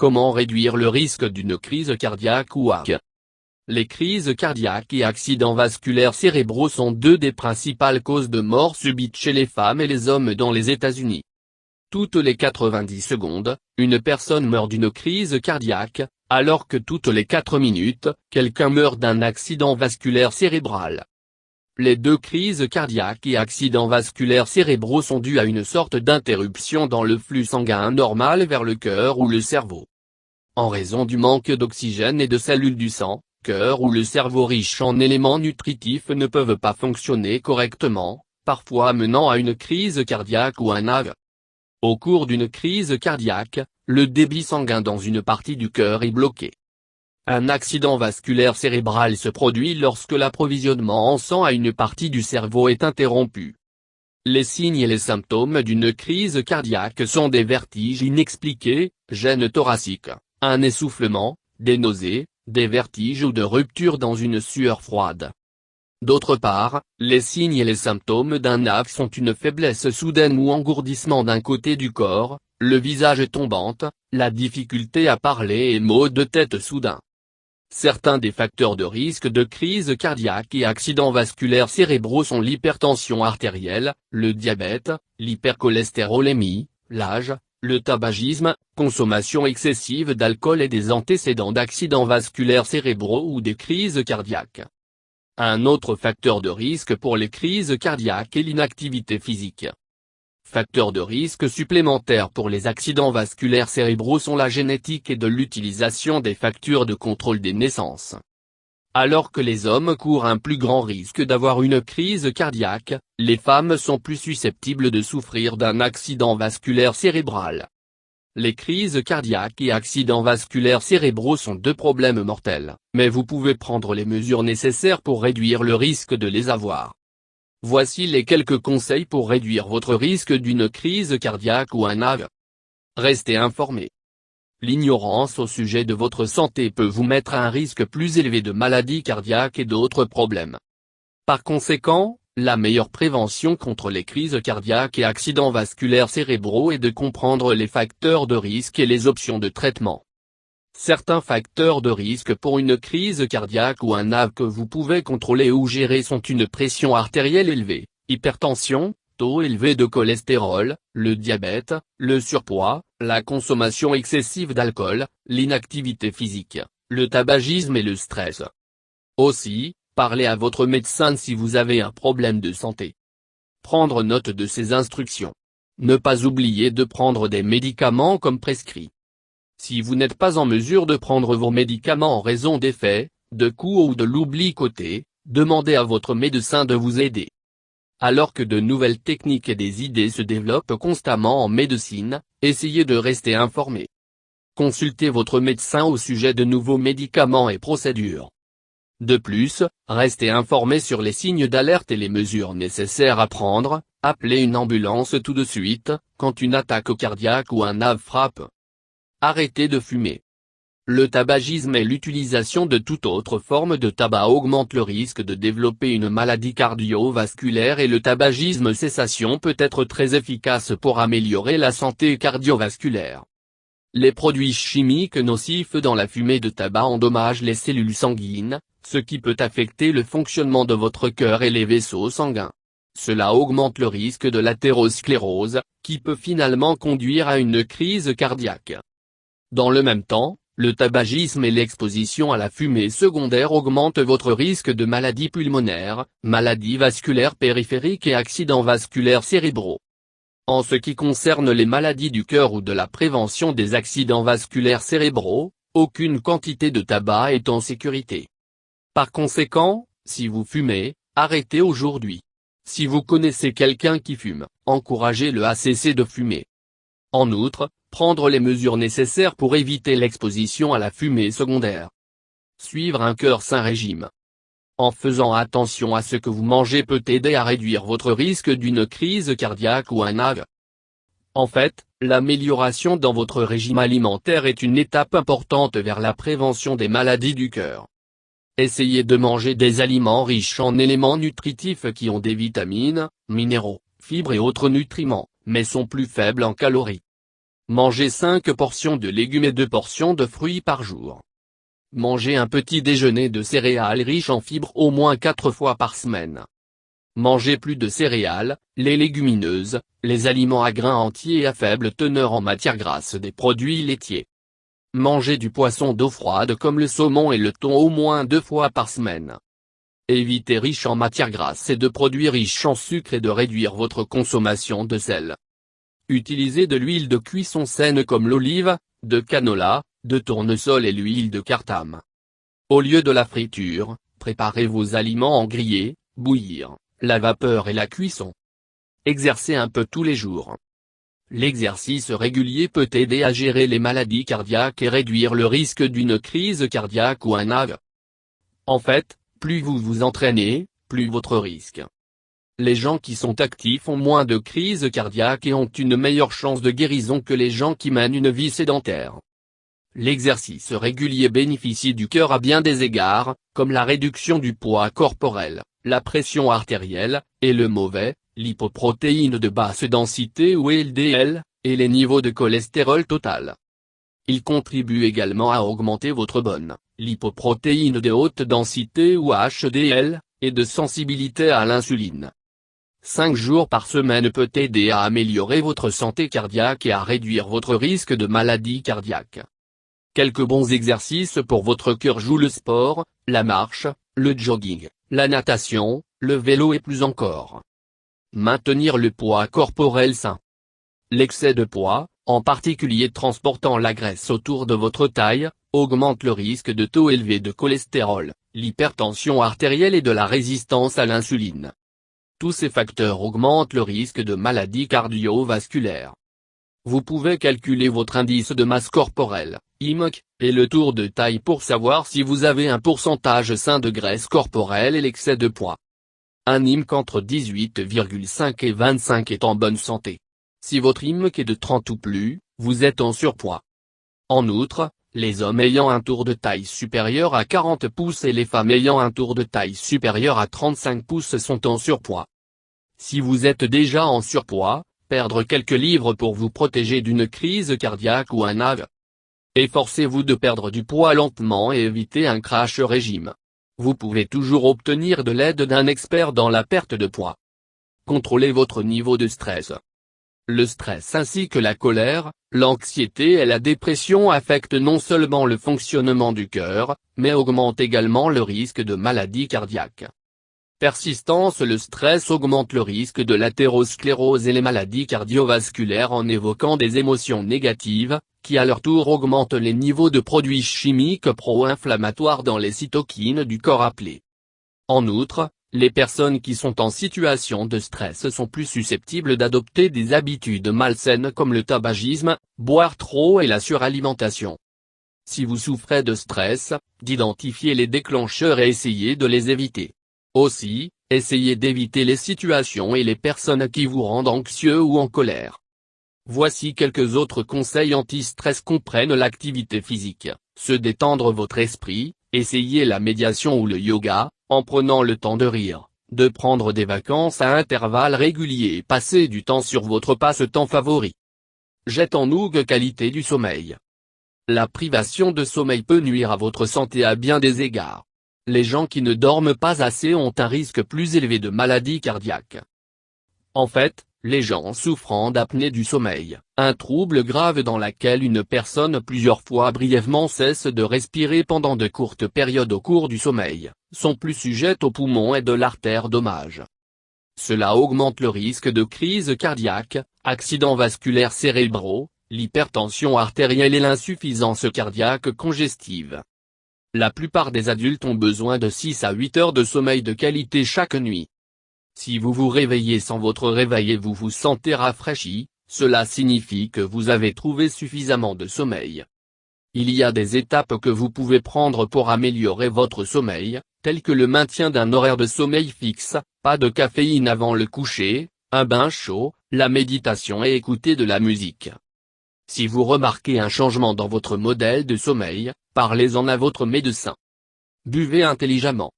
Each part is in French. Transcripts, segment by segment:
Comment réduire le risque d'une crise cardiaque ou AVC? Les crises cardiaques et accidents vasculaires cérébraux sont deux des principales causes de mort subite chez les femmes et les hommes dans les États-Unis. Toutes les 90 secondes, une personne meurt d'une crise cardiaque, alors que toutes les 4 minutes, quelqu'un meurt d'un accident vasculaire cérébral. Les deux crises cardiaques et accidents vasculaires cérébraux sont dus à une sorte d'interruption dans le flux sanguin normal vers le cœur ou le cerveau. En raison du manque d'oxygène et de cellules du sang, cœur ou le cerveau riches en éléments nutritifs ne peuvent pas fonctionner correctement, parfois menant à une crise cardiaque ou un AVC. Au cours d'une crise cardiaque, le débit sanguin dans une partie du cœur est bloqué. Un accident vasculaire cérébral se produit lorsque l'approvisionnement en sang à une partie du cerveau est interrompu. Les signes et les symptômes d'une crise cardiaque sont des vertiges inexpliqués, gêne thoracique, un essoufflement, des nausées, des vertiges ou de rupture dans une sueur froide. D'autre part, les signes et les symptômes d'un AVC sont une faiblesse soudaine ou engourdissement d'un côté du corps, le visage tombant, la difficulté à parler et maux de tête soudains. Certains des facteurs de risque de crise cardiaque et accidents vasculaires cérébraux sont l'hypertension artérielle, le diabète, l'hypercholestérolémie, l'âge, le tabagisme, consommation excessive d'alcool et des antécédents d'accidents vasculaires cérébraux ou des crises cardiaques. Un autre facteur de risque pour les crises cardiaques est l'inactivité physique. Facteurs de risque supplémentaires pour les accidents vasculaires cérébraux sont la génétique et de l'utilisation des facteurs de contrôle des naissances. Alors que les hommes courent un plus grand risque d'avoir une crise cardiaque, les femmes sont plus susceptibles de souffrir d'un accident vasculaire cérébral. Les crises cardiaques et accidents vasculaires cérébraux sont deux problèmes mortels, mais vous pouvez prendre les mesures nécessaires pour réduire le risque de les avoir. Voici les quelques conseils pour réduire votre risque d'une crise cardiaque ou un AVC. Restez informé. L'ignorance au sujet de votre santé peut vous mettre à un risque plus élevé de maladies cardiaques et d'autres problèmes. Par conséquent, la meilleure prévention contre les crises cardiaques et accidents vasculaires cérébraux est de comprendre les facteurs de risque et les options de traitement. Certains facteurs de risque pour une crise cardiaque ou un AVC que vous pouvez contrôler ou gérer sont une pression artérielle élevée, hypertension, taux élevé de cholestérol, le diabète, le surpoids, la consommation excessive d'alcool, l'inactivité physique, le tabagisme et le stress. Aussi, parlez à votre médecin si vous avez un problème de santé. Prendre note de ces instructions. Ne pas oublier de prendre des médicaments comme prescrit. Si vous n'êtes pas en mesure de prendre vos médicaments en raison d'effets, de coûts ou de l'oubli côté, demandez à votre médecin de vous aider. Alors que de nouvelles techniques et des idées se développent constamment en médecine, essayez de rester informé. Consultez votre médecin au sujet de nouveaux médicaments et procédures. De plus, restez informé sur les signes d'alerte et les mesures nécessaires à prendre, appelez une ambulance tout de suite, quand une attaque cardiaque ou un AVC frappe. Arrêtez de fumer. Le tabagisme et l'utilisation de toute autre forme de tabac augmentent le risque de développer une maladie cardiovasculaire et le tabagisme cessation peut être très efficace pour améliorer la santé cardiovasculaire. Les produits chimiques nocifs dans la fumée de tabac endommagent les cellules sanguines, ce qui peut affecter le fonctionnement de votre cœur et les vaisseaux sanguins. Cela augmente le risque de l'athérosclérose, qui peut finalement conduire à une crise cardiaque. Dans le même temps, le tabagisme et l'exposition à la fumée secondaire augmentent votre risque de maladies pulmonaires, maladies vasculaires périphériques et accidents vasculaires cérébraux. En ce qui concerne les maladies du cœur ou de la prévention des accidents vasculaires cérébraux, aucune quantité de tabac est en sécurité. Par conséquent, si vous fumez, arrêtez aujourd'hui. Si vous connaissez quelqu'un qui fume, encouragez-le à cesser de fumer. En outre, prendre les mesures nécessaires pour éviter l'exposition à la fumée secondaire. Suivre un cœur sain régime. En faisant attention à ce que vous mangez peut aider à réduire votre risque d'une crise cardiaque ou un AVC. En fait, l'amélioration dans votre régime alimentaire est une étape importante vers la prévention des maladies du cœur. Essayez de manger des aliments riches en éléments nutritifs qui ont des vitamines, minéraux, fibres et autres nutriments, mais sont plus faibles en calories. Mangez 5 portions de légumes et 2 portions de fruits par jour. Mangez un petit déjeuner de céréales riches en fibres au moins 4 fois par semaine. Mangez plus de céréales, les légumineuses, les aliments à grains entiers et à faible teneur en matières grasses des produits laitiers. Mangez du poisson d'eau froide comme le saumon et le thon au moins 2 fois par semaine. Évitez riche en matières grasses et de produits riches en sucre et de réduire votre consommation de sel. Utilisez de l'huile de cuisson saine comme l'olive, de canola, de tournesol et l'huile de cartame. Au lieu de la friture, préparez vos aliments en grillé, bouillir, la vapeur et la cuisson. Exercez un peu tous les jours. L'exercice régulier peut aider à gérer les maladies cardiaques et réduire le risque d'une crise cardiaque ou un AVC. En fait, plus vous vous entraînez, plus votre risque. Les gens qui sont actifs ont moins de crises cardiaques et ont une meilleure chance de guérison que les gens qui mènent une vie sédentaire. L'exercice régulier bénéficie du cœur à bien des égards, comme la réduction du poids corporel, la pression artérielle, et le mauvais, lipoprotéines de basse densité ou LDL, et les niveaux de cholestérol total. Il contribue également à augmenter votre bonne, lipoprotéines de haute densité ou HDL, et de sensibilité à l'insuline. 5 jours par semaine peut aider à améliorer votre santé cardiaque et à réduire votre risque de maladie cardiaque. Quelques bons exercices pour votre cœur jouent le sport, la marche, le jogging, la natation, le vélo et plus encore. Maintenir le poids corporel sain. L'excès de poids, en particulier transportant la graisse autour de votre taille, augmente le risque de taux élevés de cholestérol, l'hypertension artérielle et de la résistance à l'insuline. Tous ces facteurs augmentent le risque de maladies cardiovasculaires. Vous pouvez calculer votre indice de masse corporelle, IMC, et le tour de taille pour savoir si vous avez un pourcentage sain de graisse corporelle et l'excès de poids. Un IMC entre 18,5 et 25 est en bonne santé. Si votre IMC est de 30 ou plus, vous êtes en surpoids. En outre, les hommes ayant un tour de taille supérieur à 40 pouces et les femmes ayant un tour de taille supérieur à 35 pouces sont en surpoids. Si vous êtes déjà en surpoids, perdre quelques livres pour vous protéger d'une crise cardiaque ou un AVC. Efforcez-vous de perdre du poids lentement et évitez un crash régime. Vous pouvez toujours obtenir de l'aide d'un expert dans la perte de poids. Contrôlez votre niveau de stress. Le stress ainsi que la colère, l'anxiété et la dépression affectent non seulement le fonctionnement du cœur, mais augmentent également le risque de maladie cardiaque. Persistance. Le stress augmente le risque de l'athérosclérose et les maladies cardiovasculaires en évoquant des émotions négatives, qui à leur tour augmentent les niveaux de produits chimiques pro-inflammatoires dans les cytokines du corps appelés. En outre, les personnes qui sont en situation de stress sont plus susceptibles d'adopter des habitudes malsaines comme le tabagisme, boire trop et la suralimentation. Si vous souffrez de stress, d'identifier les déclencheurs et essayez de les éviter. Aussi, essayez d'éviter les situations et les personnes qui vous rendent anxieux ou en colère. Voici quelques autres conseils anti-stress. Comprennent l'activité physique, se détendre votre esprit, essayez la méditation ou le yoga, en prenant le temps de rire, de prendre des vacances à intervalles réguliers et passer du temps sur votre passe-temps favori. Jette en ougue qualité du sommeil. La privation de sommeil peut nuire à votre santé à bien des égards. Les gens qui ne dorment pas assez ont un risque plus élevé de maladie cardiaque. En fait, les gens souffrant d'apnée du sommeil, un trouble grave dans lequel une personne plusieurs fois brièvement cesse de respirer pendant de courtes périodes au cours du sommeil, sont plus sujettes aux poumons et de l'artère dommage. Cela augmente le risque de crise cardiaque, accidents vasculaires cérébraux, l'hypertension artérielle et l'insuffisance cardiaque congestive. La plupart des adultes ont besoin de 6 à 8 heures de sommeil de qualité chaque nuit. Si vous vous réveillez sans votre réveil et vous vous sentez rafraîchi, cela signifie que vous avez trouvé suffisamment de sommeil. Il y a des étapes que vous pouvez prendre pour améliorer votre sommeil, telles que le maintien d'un horaire de sommeil fixe, pas de caféine avant le coucher, un bain chaud, la méditation et écouter de la musique. Si vous remarquez un changement dans votre modèle de sommeil, parlez-en à votre médecin. Buvez intelligemment.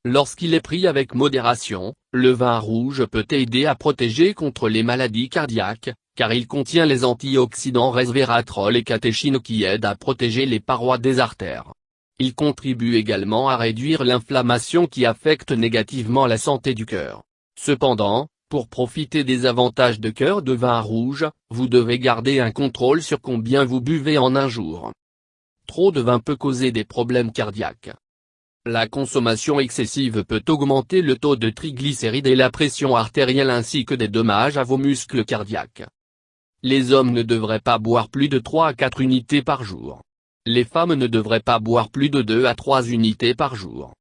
Lorsqu'il est pris avec modération, le vin rouge peut aider à protéger contre les maladies cardiaques, car il contient les antioxydants resveratrol et catéchine qui aident à protéger les parois des artères. Il contribue également à réduire l'inflammation qui affecte négativement la santé du cœur. Cependant, pour profiter des avantages de cœur de vin rouge, vous devez garder un contrôle sur combien vous buvez en un jour. Trop de vin peut causer des problèmes cardiaques. La consommation excessive peut augmenter le taux de triglycérides et la pression artérielle ainsi que des dommages à vos muscles cardiaques. Les hommes ne devraient pas boire plus de 3 à 4 unités par jour. Les femmes ne devraient pas boire plus de 2 à 3 unités par jour.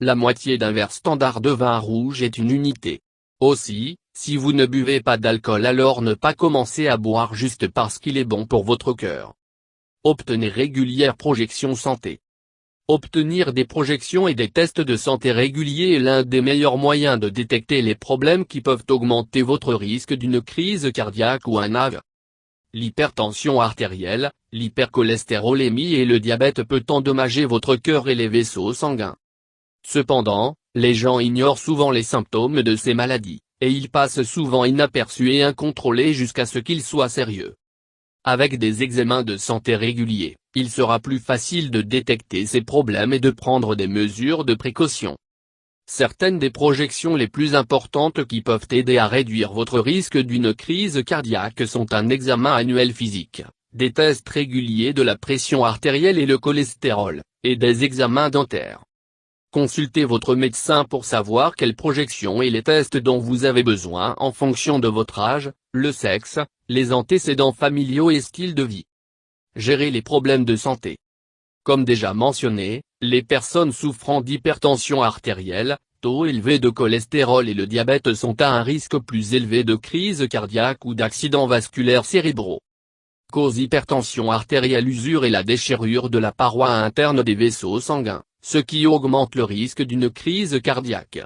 La moitié d'un verre standard de vin rouge est une unité. Aussi, si vous ne buvez pas d'alcool alors ne pas commencer à boire juste parce qu'il est bon pour votre cœur. Obtenez régulière projection santé. Obtenir des projections et des tests de santé réguliers est l'un des meilleurs moyens de détecter les problèmes qui peuvent augmenter votre risque d'une crise cardiaque ou un AVC. L'hypertension artérielle, l'hypercholestérolémie et le diabète peut endommager votre cœur et les vaisseaux sanguins. Cependant, les gens ignorent souvent les symptômes de ces maladies, et ils passent souvent inaperçus et incontrôlés jusqu'à ce qu'ils soient sérieux. Avec des examens de santé réguliers, il sera plus facile de détecter ces problèmes et de prendre des mesures de précaution. Certaines des projections les plus importantes qui peuvent aider à réduire votre risque d'une crise cardiaque sont un examen annuel physique, des tests réguliers de la pression artérielle et le cholestérol, et des examens dentaires. Consultez votre médecin pour savoir quelles projections et les tests dont vous avez besoin en fonction de votre âge, le sexe, les antécédents familiaux et style de vie. Gérer les problèmes de santé. Comme déjà mentionné, les personnes souffrant d'hypertension artérielle, taux élevé de cholestérol et le diabète sont à un risque plus élevé de crise cardiaque ou d'accidents vasculaires cérébraux. Cause hypertension artérielle: usure et la déchirure de la paroi interne des vaisseaux sanguins, ce qui augmente le risque d'une crise cardiaque.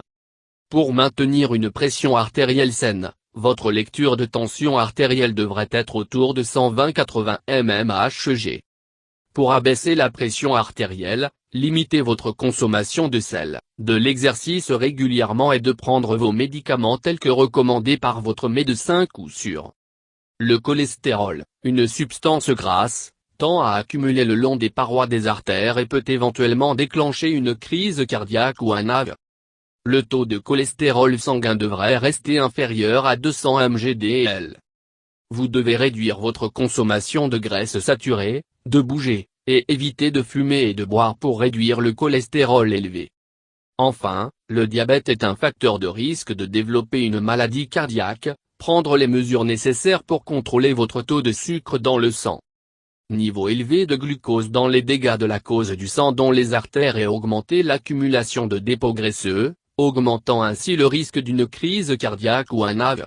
Pour maintenir une pression artérielle saine, votre lecture de tension artérielle devrait être autour de 120-80 mmHg. Pour abaisser la pression artérielle, limitez votre consommation de sel, de l'exercice régulièrement et de prendre vos médicaments tels que recommandés par votre médecin. Coup sûr. Le cholestérol, une substance grasse, tend à accumuler le long des parois des artères et peut éventuellement déclencher une crise cardiaque ou un AVC. Le taux de cholestérol sanguin devrait rester inférieur à 200 mg/dl. Vous devez réduire votre consommation de graisses saturées, de bouger, et éviter de fumer et de boire pour réduire le cholestérol élevé. Enfin, le diabète est un facteur de risque de développer une maladie cardiaque. Prendre les mesures nécessaires pour contrôler votre taux de sucre dans le sang. Niveau élevé de glucose dans les dégâts de la cause du sang dont les artères et augmenter l'accumulation de dépôts graisseux, augmentant ainsi le risque d'une crise cardiaque ou un AVC.